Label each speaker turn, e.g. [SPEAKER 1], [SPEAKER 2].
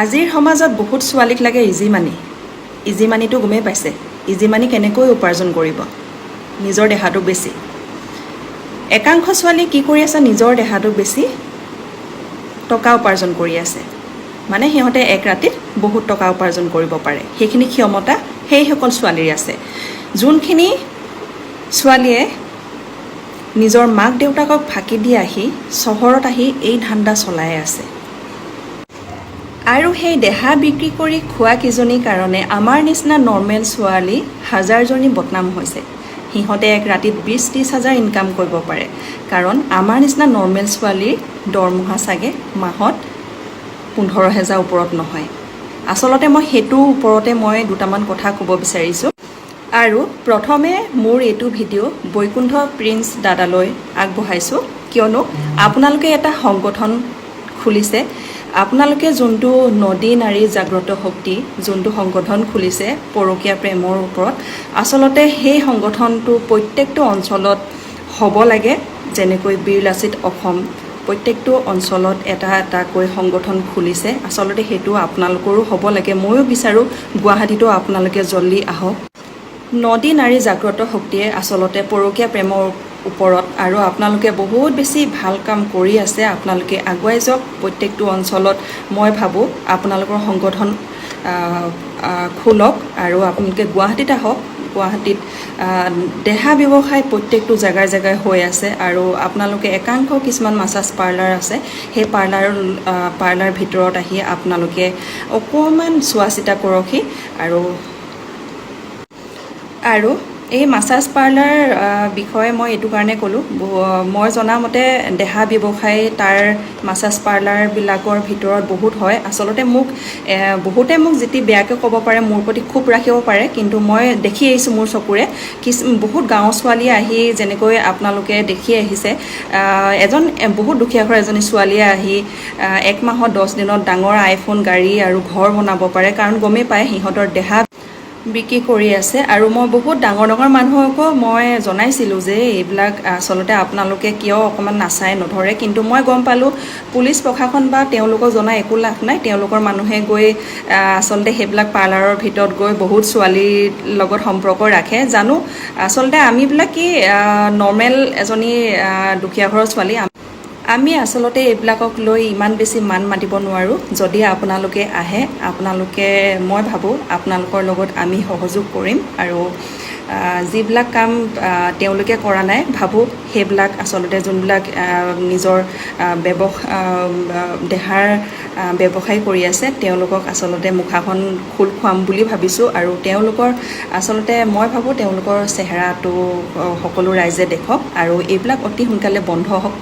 [SPEAKER 1] আজিৰ সমাজত বহুত ছোৱালীক লাগে ইজি মানিটো গমেই পাইছে। ইজি মানি কেনেকৈ উপাৰ্জন কৰিব, নিজৰ দেহাটোক বেছি। একাংশ ছোৱালী কি কৰি আছে, নিজৰ দেহাটোক বেছি টকা উপাৰ্জন কৰি আছে। মানে সিহঁতে এক ৰাতিত বহুত টকা উপাৰ্জন কৰিব পাৰে, সেইখিনি ক্ষমতা সেইসকল ছোৱালীৰ আছে। যোনখিনি ছোৱালীয়ে নিজৰ মাক দেউতাকক ফাঁকি দি আহি চহৰত আহি এই ধান্দা চলাই আছে। আৰু সেই দেহা বিক্ৰী কৰি খোৱা কিজনীৰ কাৰণে আমাৰ নিচিনা নৰ্মেল ছোৱালী হাজাৰজনী বদনাম হৈছে। সিহঁতে এক ৰাতিত 20-30 হাজাৰ ইনকাম কৰিব পাৰে, কাৰণ আমাৰ নিচিনা নৰ্মেল ছোৱালীৰ দৰমহা চাগে মাহত 15,000 ওপৰত নহয়। আচলতে মই সেইটোৰ ওপৰতে মই দুটামান কথা ক'ব বিচাৰিছোঁ। আৰু প্ৰথমে মোৰ এইটো ভিডিঅ' বৈকুণ্ঠ প্ৰিন্স দাদালৈ আগবঢ়াইছোঁ, কিয়নো আপোনালোকে এটা সংগঠন খুলিছে। আপোনালোকে যোনটো নদী নাৰী জাগ্ৰত শক্তি যোনটো সংগঠন খুলিছে পৰকীয়া প্ৰেমৰ ওপৰত, আচলতে সেই সংগঠনটো প্ৰত্যেকটো অঞ্চলত হ'ব লাগে। যেনেকৈ বীৰ লাচিত অসম প্ৰত্যেকটো অঞ্চলত এটা এটাকৈ সংগঠন খুলিছে, আচলতে সেইটো আপোনালোকৰো হ'ব লাগে। ময়ো বিচাৰোঁ গুৱাহাটীতো আপোনালোকে জল্দি আহক। নদী নাৰী জাগ্ৰত শক্তিয়ে আচলতে পৰকীয়া প্ৰেমৰ ওপৰত আৰু আপোনালোকে বহুত বেছি ভাল কাম কৰি আছে। আপোনালোকে আগুৱাই যাওক প্ৰত্যেকটো অঞ্চলত। মই ভাবোঁ আপোনালোকৰ সংগঠন খোলক আৰু আপোনালোকে গুৱাহাটীত আহক। গুৱাহাটীত দেহা ব্যৱসায় প্ৰত্যেকটো জেগাই জেগাই হৈ আছে, আৰু আপোনালোকে একাংশ কিছুমান মাছাজ পাৰ্লাৰ আছে, সেই পাৰ্লাৰ ভিতৰত আহি আপোনালোকে অকণমান চোৱা চিতা কৰকহি। আৰু এই মাছাজ পাৰ্লাৰ বিষয়ে মই এইটো কাৰণে ক'লোঁ, মই জনামতে দেহা ব্যৱসায় তাৰ মাছাজ পাৰ্লাৰবিলাকৰ ভিতৰত বহুত হয়। আচলতে বহুতে মোক যেতি বেয়াকৈ ক'ব পাৰে, মোৰ প্ৰতি ক্ষোভ ৰাখিব পাৰে, কিন্তু মই দেখি আহিছোঁ মোৰ চকুৰে। বহুত গাঁৱৰ ছোৱালীয়ে আহি, যেনেকৈ আপোনালোকে দেখি আহিছে, বহুত দুখীয়া ঘৰৰ এজনী ছোৱালীয়ে আহি 1 মাহত 10 দিনত ডাঙৰ আইফোন গাড়ী আৰু ঘৰ বনাব পাৰে, কাৰণ গমেই পায় সিহঁতৰ দেহা বিক্ৰী কৰি আছে। আৰু মই বহুত ডাঙৰ ডাঙৰ মানুহকো মই জনাইছিলোঁ যে এইবিলাক আচলতে আপোনালোকে কিয় অকণমান নাচাই নধৰে, কিন্তু মই গম পালোঁ পুলিচ প্ৰশাসন বা তেওঁলোকক জনাই একো লাভ নাই। তেওঁলোকৰ মানুহে গৈ আচলতে সেইবিলাক পাৰ্লাৰৰ ভিতৰত গৈ বহুত ছোৱালীৰ লগত সম্পৰ্ক ৰাখে। জানো আচলতে আমিবিলাক কি নৰ্মেল এজনী দুখীয়া ঘৰৰ ছোৱালী, আমি আচলতে এইবিলাকক লৈ ইমান বেছি মান মাতিব নোৱাৰোঁ। যদি আপোনালোকে আহে, মই ভাবোঁ আপোনালোকৰ লগত আমি সহযোগ কৰিম, আৰু যিবিলাক কাম তেওঁলোকে কৰা নাই ভাবোঁ সেইবিলাক আচলতে যোনবিলাক নিজৰ দেহাৰ ব্যৱসায় কৰি আছে তেওঁলোকক আচলতে মুখাখন খোল খুৱাম বুলি ভাবিছোঁ। আৰু তেওঁলোকৰ আচলতে মই ভাবোঁ তেওঁলোকৰ চেহেৰাটো সকলো ৰাইজে দেখক, আৰু এইবিলাক অতি সোনকালে বন্ধ হওক।